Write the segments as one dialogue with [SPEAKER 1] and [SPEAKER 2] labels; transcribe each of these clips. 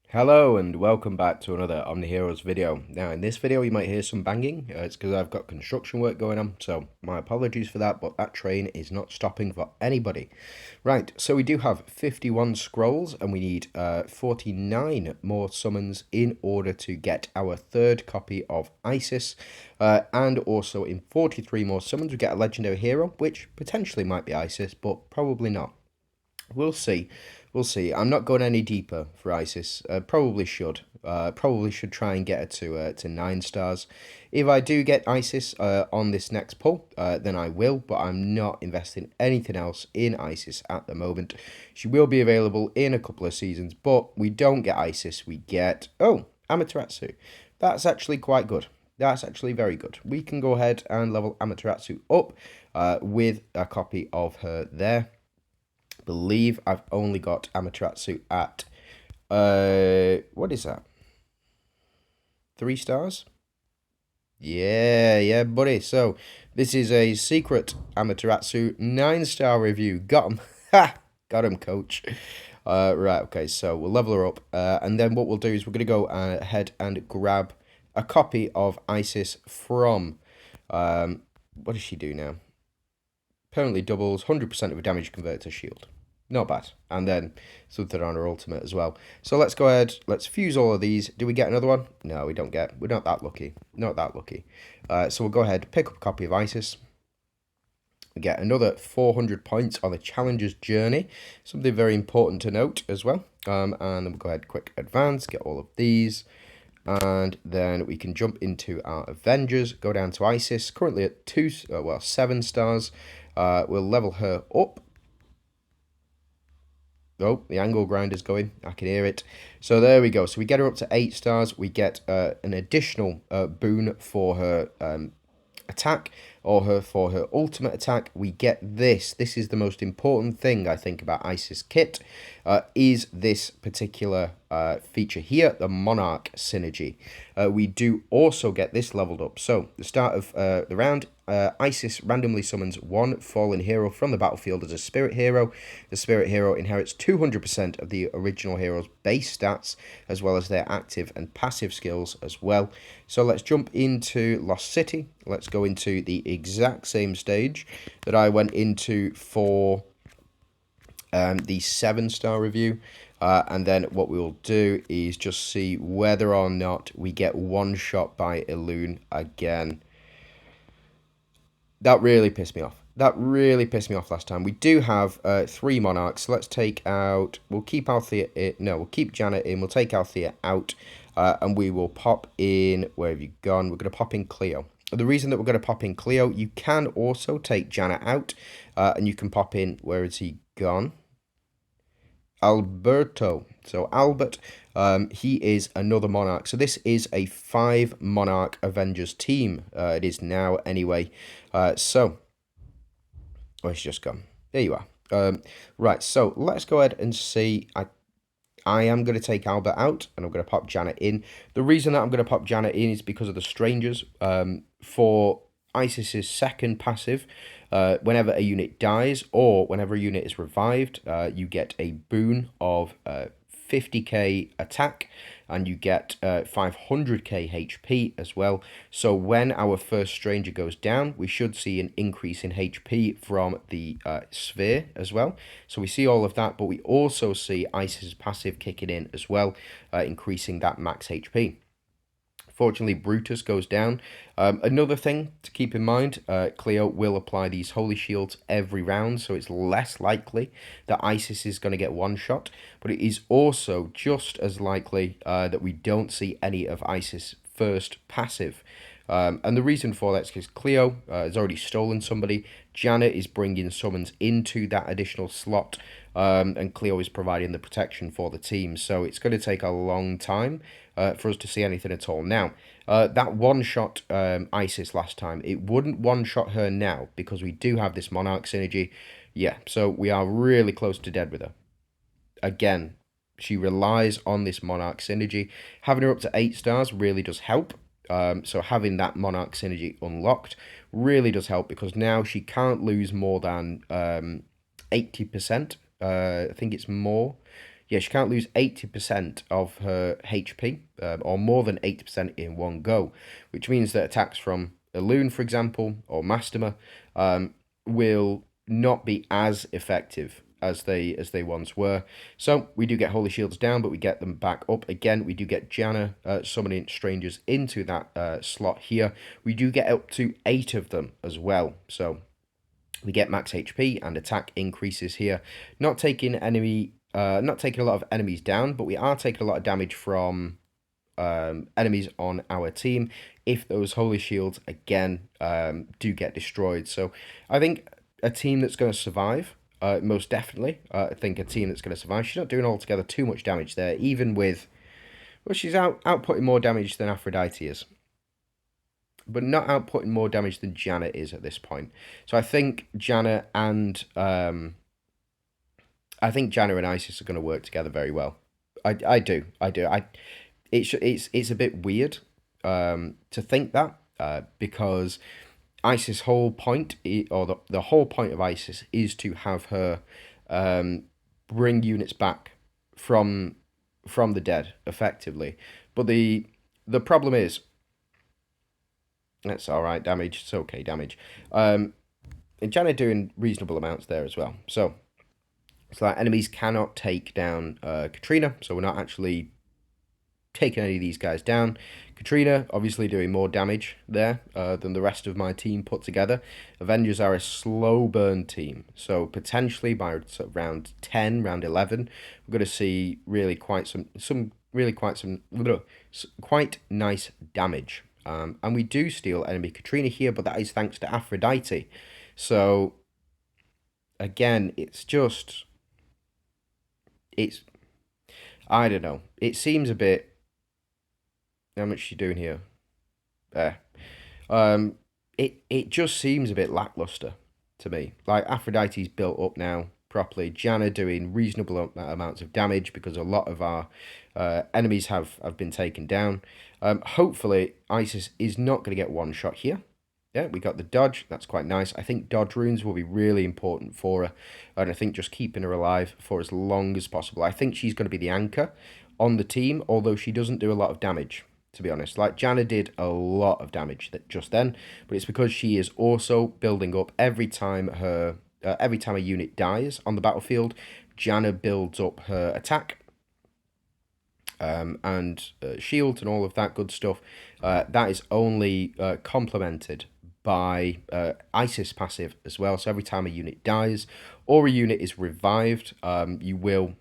[SPEAKER 1] Hello and welcome back to another OMNIHEROES video. Now in this video you might hear some banging, it's because I've got construction work going on, so my apologies for that, but that train is not stopping for anybody. Right, so we do have 51 scrolls and we need 49 more summons in order to get our third copy of Isis, and also in 43 more summons we get a legendary hero, which potentially might be Isis, but probably not. We'll see. We'll see. I'm not going any deeper for Isis. Probably should. Probably should try and get her to 9 stars. If I do get Isis on this next pull, then I will. But I'm not investing anything else in Isis at the moment. She will be available in a couple of seasons, but we don't get Isis. We get Amaterasu. That's actually quite good. That's actually very good. We can go ahead and level Amaterasu up with a copy of her there. Believe I've only got Amaterasu at what is that? 3 stars? Yeah, buddy. So this is a secret Amaterasu 9-star review. Got him. Ha! Got him, coach. Right, okay, so we'll level her up. And then what we'll do is we're going to go ahead and grab a copy of Isis from. What does she do now? Permanently doubles 100% of a damage converted to shield. Not bad. And then something on her ultimate as well. So let's go ahead. Let's fuse all of these. Do we get another one? No, we don't get. We're not that lucky. Not that lucky. So we'll go ahead, pick up a copy of Isis. We get another 400 points on the Challenger's Journey. Something very important to note as well. And then we'll go ahead, quick advance, get all of these. And then we can jump into our Avengers, go down to Isis, currently at 7 stars. We'll level her up. Oh, the angle grinder's going. I can hear it. So there we go. So we get her up to 8 stars. We get an additional boon for her attack, or for her ultimate attack. We get this. This is the most important thing I think about Isis kit, is this particular feature here, the Monarch synergy. We do also get this leveled up. So the start of the round, Isis randomly summons one fallen hero from the battlefield as a spirit hero. The spirit hero inherits 200% of the original hero's base stats, as well as their active and passive skills as well. So let's jump into Lost City. Let's go into the exact same stage that I went into for the 7-star review. And then what we'll do is just see whether or not we get one shot by Elune again. That really pissed me off. That really pissed me off last time. We do have 3 Monarchs. So let's take out. We'll keep Althea in. No, we'll keep Janet in. We'll take Althea out. And we will pop in. Where have you gone? We're going to pop in Cleo. The reason that we're going to pop in Cleo, you can also take Janet out. And you can pop in. Where is he gone? Alberto. So Albert, he is another Monarch. So this is a 5 Monarch Avengers team. It is now anyway. So, where's she just gone? There you are. Right, so let's go ahead and see. I am going to take Albert out, and I'm going to pop Janet in. The reason that I'm going to pop Janet in is because of the Strangers. For Isis's second passive, whenever a unit dies or whenever a unit is revived, you get a boon of 50k attack, and you get 500k HP as well. So when our first stranger goes down, we should see an increase in HP from the sphere as well. So we see all of that, but we also see Isis passive kicking in as well, increasing that max HP. Fortunately, Brutus goes down. Another thing to keep in mind, Cleo will apply these Holy Shields every round, so it's less likely that Isis is going to get one shot, but it is also just as likely that we don't see any of Isis' first passive. And the reason for that is because Cleo has already stolen somebody. Janet is bringing summons into that additional slot, and Cleo is providing the protection for the team. So it's going to take a long time for us to see anything at all. Now, that one-shot Isis last time, it wouldn't one-shot her now because we do have this Monarch synergy. Yeah, so we are really close to dead with her. Again, she relies on this Monarch synergy. Having her up to 8 stars really does help. So having that Monarch synergy unlocked really does help, because now she can't lose more than 80%. I think it's more. Yeah, she can't lose 80% of her HP, or more than 80% in one go, which means that attacks from Elune, for example, or Mastema, will not be as effective as they once were. So we do get Holy Shields down, but we get them back up again. We do get Janna summoning strangers into that slot here. We do get up to 8 of them as well. So we get max HP and attack increases here. Not taking not taking a lot of enemies down, but we are taking a lot of damage from enemies on our team if those holy shields again do get destroyed. So I think a team that's going to survive, most definitely. I think a team that's going to survive. She's not doing altogether too much damage there, even with, well, she's outputting more damage than Aphrodite is, but not outputting more damage than Janna is at this point. So I think Janna and Isis are going to work together very well. I do. It's a bit weird to think that because Isis' whole point, or the whole point of Isis is to have her bring units back from the dead effectively. But the problem is, that's all right damage. It's okay damage. And Janna doing reasonable amounts there as well. So it's like enemies cannot take down Katrina, so we're not actually taking any of these guys down. Katrina obviously doing more damage there than the rest of my team put together. Avengers are a slow burn team, so potentially by sort of round 10, round 11, we're going to see really quite nice damage. And we do steal enemy Katrina here, but that is thanks to Aphrodite. So again, I don't know. It seems a bit. How much is she doing here? There. It just seems a bit lackluster to me. Like Aphrodite's built up now properly. Janna doing reasonable amounts of damage because a lot of our enemies have been taken down. Hopefully, Isis is not going to get one shot here. Yeah, we got the dodge. That's quite nice. I think dodge runes will be really important for her. And I think just keeping her alive for as long as possible. I think she's going to be the anchor on the team, although she doesn't do a lot of damage, to be honest. Like, Janna did a lot of damage just then, but it's because she is also building up every time a unit dies on the battlefield. Janna builds up her attack and shield and all of that good stuff. That is only complemented by Isis passive as well. So every time a unit dies or a unit is revived, you will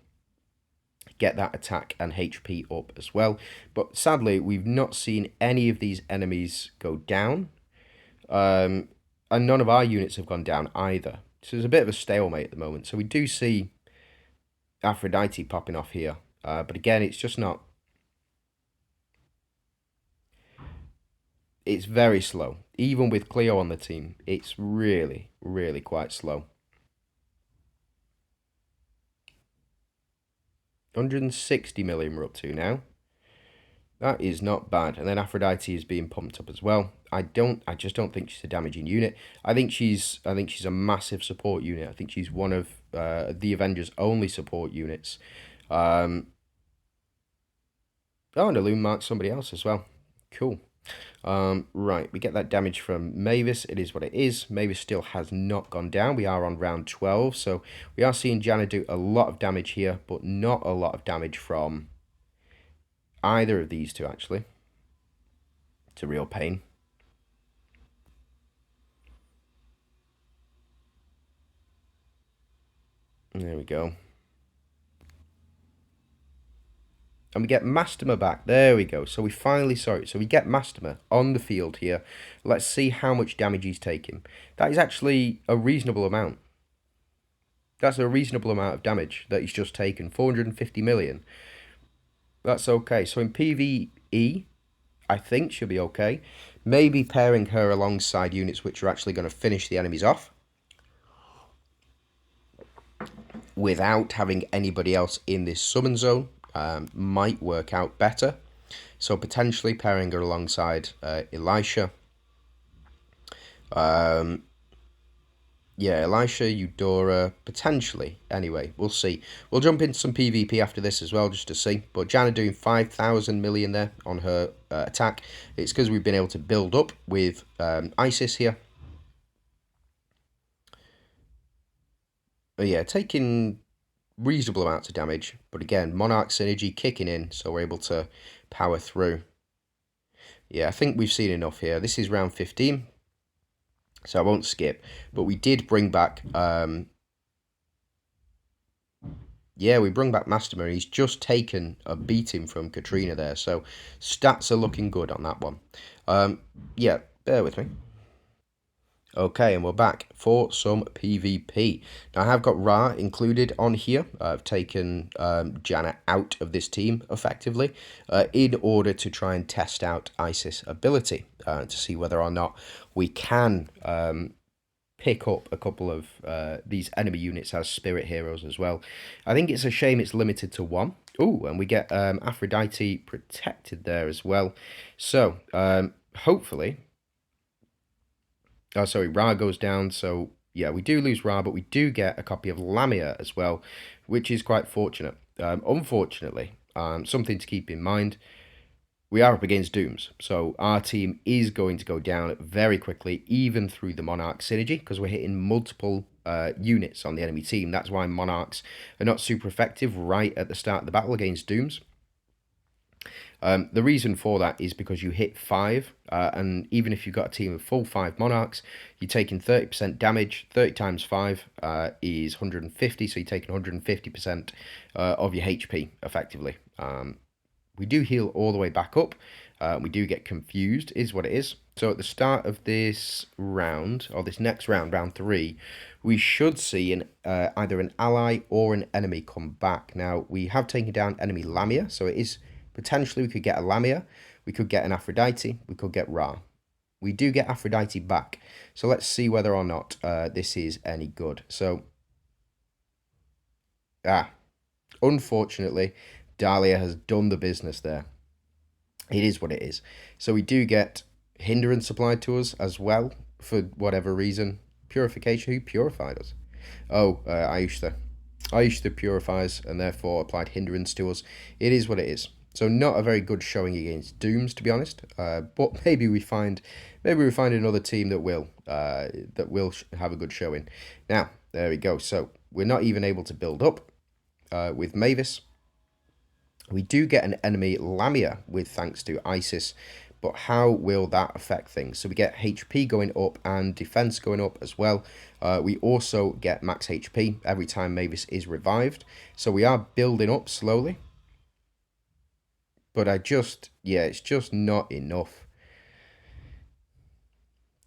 [SPEAKER 1] get that attack and HP up as well. But sadly, we've not seen any of these enemies go down. And none of our units have gone down either. So there's a bit of a stalemate at the moment. So we do see Aphrodite popping off here. But again, it's just not. It's very slow. Even with Cleo on the team, it's really, really quite slow. 160 million we're up to now. That is not bad. And then Aphrodite is being pumped up as well. I just don't think she's a damaging unit. I think she's a massive support unit. I think she's one of the Avengers' only support units. Oh, and Elune marks somebody else as well. Cool. Right, we get that damage from Mavis. It is what it is. Mavis still has not gone down. We are on round 12, so we are seeing Janna do a lot of damage here, but not a lot of damage from either of these two, actually. It's a real pain. There we go. And we get Mastema back. There we go. So we finally saw it. So we get Mastema on the field here. Let's see how much damage he's taking. That is actually a reasonable amount. That's a reasonable amount of damage that he's just taken. 450 million. That's okay. So in PvE, I think she'll be okay. Maybe pairing her alongside units which are actually going to finish the enemies off without having anybody else in this summon zone. Might work out better. So potentially pairing her alongside Elisha. Yeah, Elisha, Eudora, potentially. Anyway, we'll see. We'll jump into some PvP after this as well, just to see. But Janna doing 5,000 million there on her attack. It's because we've been able to build up with Isis here. But yeah, taking reasonable amounts of damage. But again, Monarch synergy kicking in, so we're able to power through. Yeah, I think we've seen enough here. This is round 15, so I won't skip. But we did bring back... yeah, we bring back Masterman. He's just taken a beating from Katrina there, so stats are looking good on that one. Yeah, bear with me. Okay, and we're back for some PvP. Now, I have got Ra included on here. I've taken Janna out of this team, effectively, in order to try and test out Isis' ability, to see whether or not we can pick up a couple of these enemy units as spirit heroes as well. I think it's a shame it's limited to one. Oh, and we get Aphrodite protected there as well. So, hopefully... Oh, sorry, Ra goes down, so yeah, we do lose Ra, but we do get a copy of Lamia as well, which is quite fortunate. Unfortunately, something to keep in mind, we are up against Dooms, so our team is going to go down very quickly, even through the Monarch synergy, because we're hitting multiple units on the enemy team. That's why Monarchs are not super effective right at the start of the battle against Dooms. The reason for that is because you hit 5, and even if you've got a team of full 5 Monarchs, you're taking 30% damage. 30 times 5 is 150, so you're taking 150% of your HP, effectively. We do heal all the way back up. We do get confused, is what it is. So at the start of this round, or this next round, round 3, we should see either an ally or an enemy come back. Now, we have taken down enemy Lamia, so it is... Potentially, we could get a Lamia, we could get an Aphrodite, we could get Ra. We do get Aphrodite back, so let's see whether or not this is any good. So, unfortunately, Dahlia has done the business there. It is what it is. So we do get hindrance applied to us as well, for whatever reason. Purification, who purified us? Oh, Aishta. Aishta purifies and therefore applied hindrance to us. It is what it is. So not a very good showing against Dooms, to be honest. But maybe we find another team that will have a good showing. Now there we go. So we're not even able to build up with Mavis. We do get an enemy Lamia with thanks to Isis, but how will that affect things? So we get HP going up and defense going up as well. We also get max HP every time Mavis is revived. So we are building up slowly. But it's just not enough.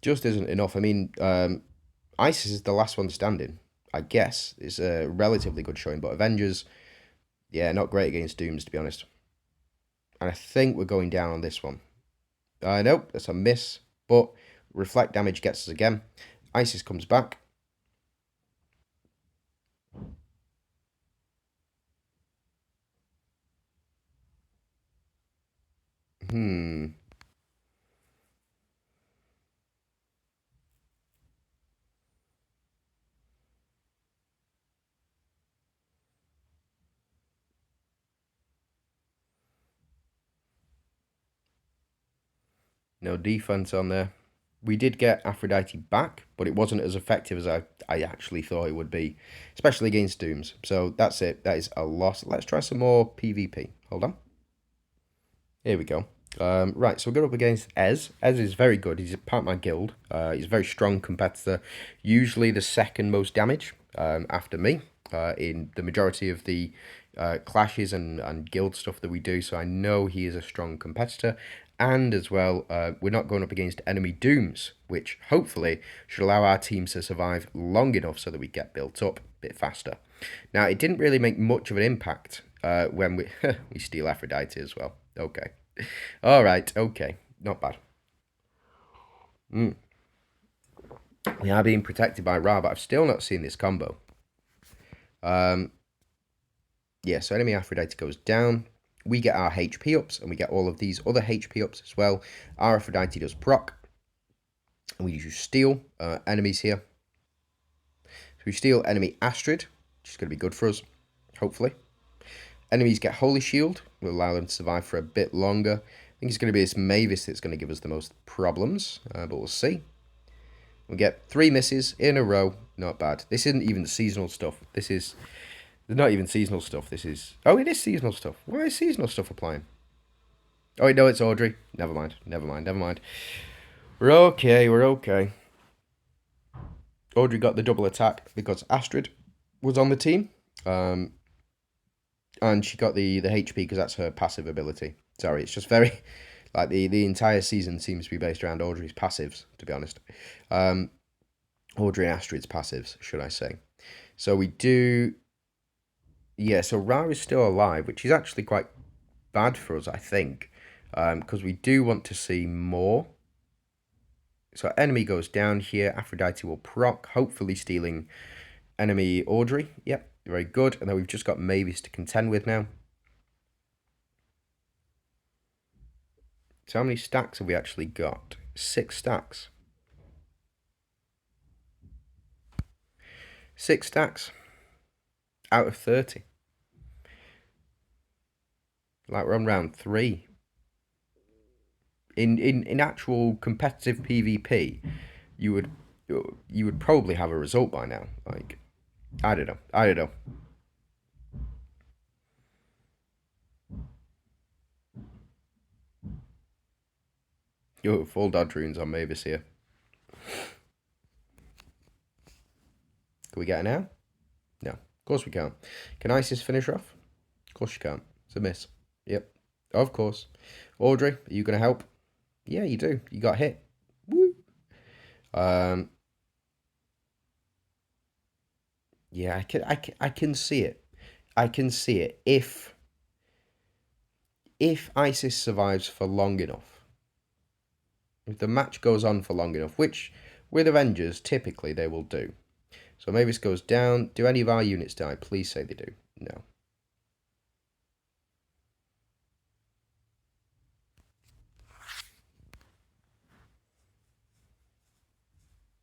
[SPEAKER 1] Just isn't enough. I mean, Isis is the last one standing, I guess. It's a relatively good showing, but Avengers, yeah, not great against Dooms, to be honest. And I think we're going down on this one. Nope, that's a miss, but reflect damage gets us again. Isis comes back. No defense on there. We did get Aphrodite back, but it wasn't as effective as I actually thought it would be, especially against Dooms. So that's it. That is a loss. Let's try some more PvP. Hold on. Here we go. Right, so we'll go up against Ez. Ez is very good. He's part of my guild. He's a very strong competitor. Usually the second most damage after me in the majority of the clashes and guild stuff that we do. So I know he is a strong competitor. And as well, we're not going up against enemy Dooms, which hopefully should allow our teams to survive long enough so that we get built up a bit faster. Now, it didn't really make much of an impact when we we steal Aphrodite as well. Okay. All right. Okay. Not bad. We are being protected by Ra, but I've still not seen this combo. Yeah, so enemy Aphrodite goes down. We get our HP ups, and we get all of these other HP ups as well. Our Aphrodite does proc. And we use steal enemies here. we steal enemy Astrid, which is going to be good for us, hopefully. Enemies get Holy Shield, will allow them to survive for a bit longer. I think it's going to be this Mavis that's going to give us the most problems, but we'll see. We get 3 misses in a row, not bad. This isn't even seasonal stuff. There's not even seasonal stuff. This is... Oh, it is seasonal stuff. Why is seasonal stuff applying? Oh, wait, no, it's Audrey. Never mind. We're okay. Audrey got the double attack because Astrid was on the team. And she got the HP because that's her passive ability. Sorry, it's just very... Like, the entire season seems to be based around Audrey's passives, to be honest. Audrey and Astrid's passives, should I say. So we do... Yeah, so Ra is still alive, which is actually quite bad for us, I think. Because we do want to see more. So enemy goes down here. Aphrodite will proc, hopefully stealing enemy Audrey. Yep, very good. And then we've just got Mavis to contend with now. So how many stacks have we actually got? 6 stacks. 6 stacks out of 30. Like, we're on round 3. In actual competitive PvP, you would probably have a result by now. Like, I don't know. Oh, full dodge runes on Mavis here. Can we get it now? No, of course we can't. Can Isis finish her off? Of course she can't. It's a miss. Yep, of course. Audrey, are you going to help? Yeah, you do. You got hit. Woo. Yeah, I can see it. I can see it. If Isis survives for long enough, if the match goes on for long enough, which with Avengers typically they will do. So maybe this goes down. Do any of our units die? Please say they do. No.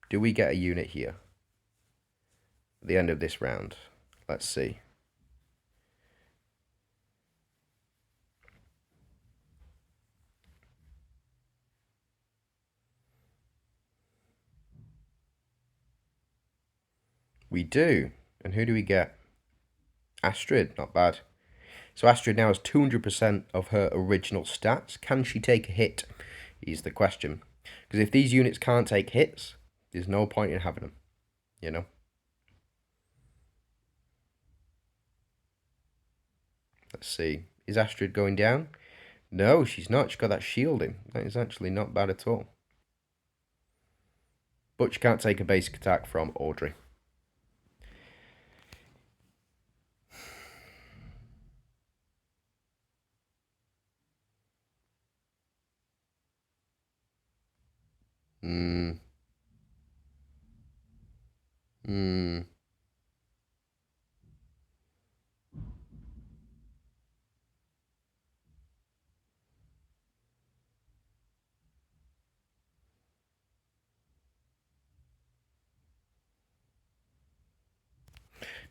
[SPEAKER 1] Do we get a unit here? At the end of this round. Let's see. We do. And who do we get? Astrid. Not bad. So Astrid now has 200% of her original stats. Can she take a hit? Is the question. Because if these units can't take hits, there's no point in having them. You know? Let's see. Is Astrid going down? No, she's not. She's got that shielding. That is actually not bad at all. But she can't take a basic attack from Audrey.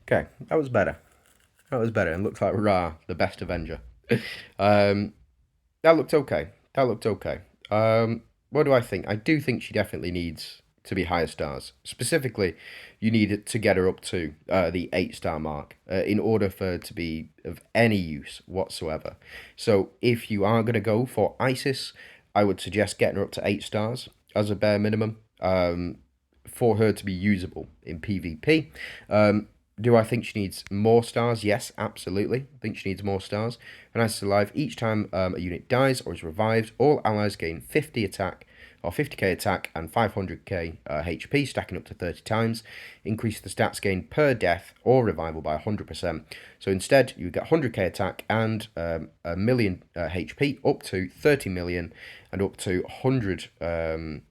[SPEAKER 1] Okay, that was better. That was better and looked like Ra, the best Avenger. That looked okay. What do I think? I do think she definitely needs to be higher stars. Specifically, you need to get her up to the 8-star mark in order for her to be of any use whatsoever. So if you are going to go for Isis, I would suggest getting her up to 8 stars as a bare minimum for her to be usable in PvP. Do I think she needs more stars? Yes, absolutely. I think she needs more stars. When Isis is alive, each time a unit dies or is revived, all allies gain 50 attack or 50k attack and 500k HP, stacking up to 30 times. Increase the stats gained per death or revival by 100%. So instead, you get 100k attack and a million HP, up to 30 million and up to 100. So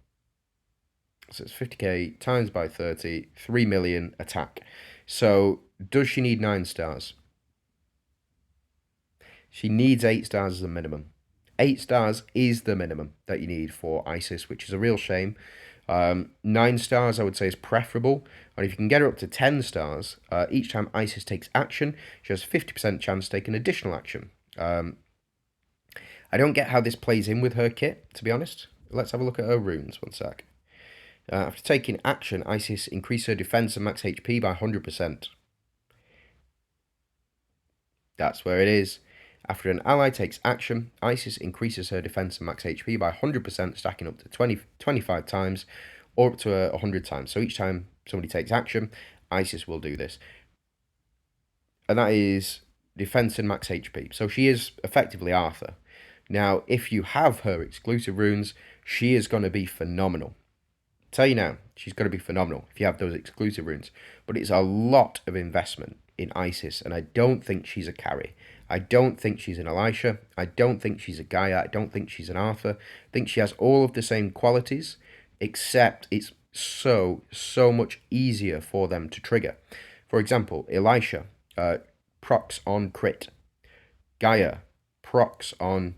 [SPEAKER 1] it's 50k times by 30, 3 million attack. So, does she need 9 stars? She needs 8 stars as a minimum. 8 stars is the minimum that you need for Isis, which is a real shame. 9 stars, I would say, is preferable. And if you can get her up to 10 stars, each time Isis takes action, she has a 50% chance to take an additional action. I don't get how this plays in with her kit, to be honest. Let's have a look at her runes, one sec. After taking action, Isis increases her defense and max HP by 100%. That's where it is. After an ally takes action, Isis increases her defense and max HP by 100%, stacking up to 25 times or up to 100 times. So each time somebody takes action, Isis will do this. And that is defense and max HP. So she is effectively Arthur. Now, if you have her exclusive runes, she is going to be phenomenal. Tell you now, she's going to be phenomenal if you have those exclusive runes. But it's a lot of investment in Isis, and I don't think she's a carry. I don't think she's an Elisha. I don't think she's a Gaia. I don't think she's an Arthur. I think she has all of the same qualities, except it's so much easier for them to trigger. For example, Elisha procs on crit. Gaia procs on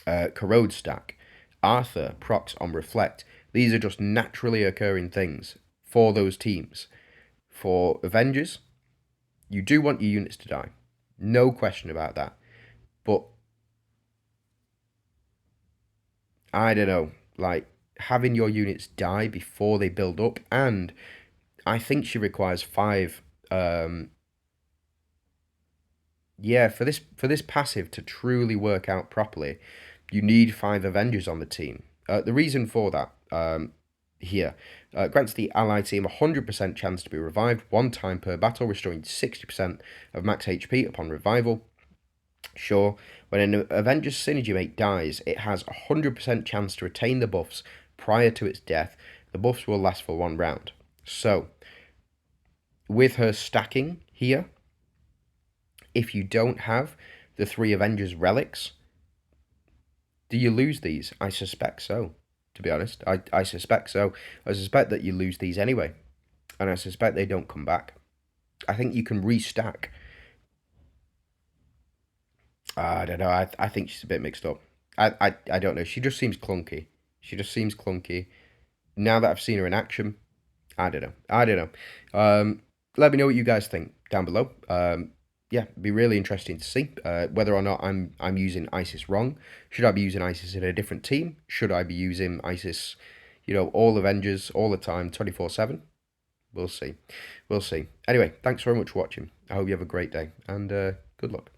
[SPEAKER 1] corrode stack. Arthur procs on reflect. These are just naturally occurring things for those teams. For Avengers, you do want your units to die. No question about that. But I don't know, like having your units die before they build up, and I think she requires 5 yeah, for this passive to truly work out properly, you need 5 Avengers on the team. The reason for that here grants the allied team a 100% chance to be revived 1 time per battle, restoring 60% of max HP upon revival. Sure, when an Avengers synergy mate dies, it has a 100% chance to retain the buffs prior to its death. The buffs will last for 1 round. So, with her stacking here, if you don't have the 3 Avengers relics, do you lose these? I suspect so, to be honest. I suspect so. I suspect that you lose these anyway. And I suspect they don't come back. I think you can restack. I don't know. I think she's a bit mixed up. I don't know. She just seems clunky. She just seems clunky. Now that I've seen her in action, I don't know. I don't know. Let me know what you guys think down below. Yeah, it'd be really interesting to see whether or not I'm using Isis wrong. Should I be using Isis in a different team? Should I be using Isis, all Avengers all the time, 24/7? We'll see. We'll see. Anyway, thanks very much for watching. I hope you have a great day, and good luck.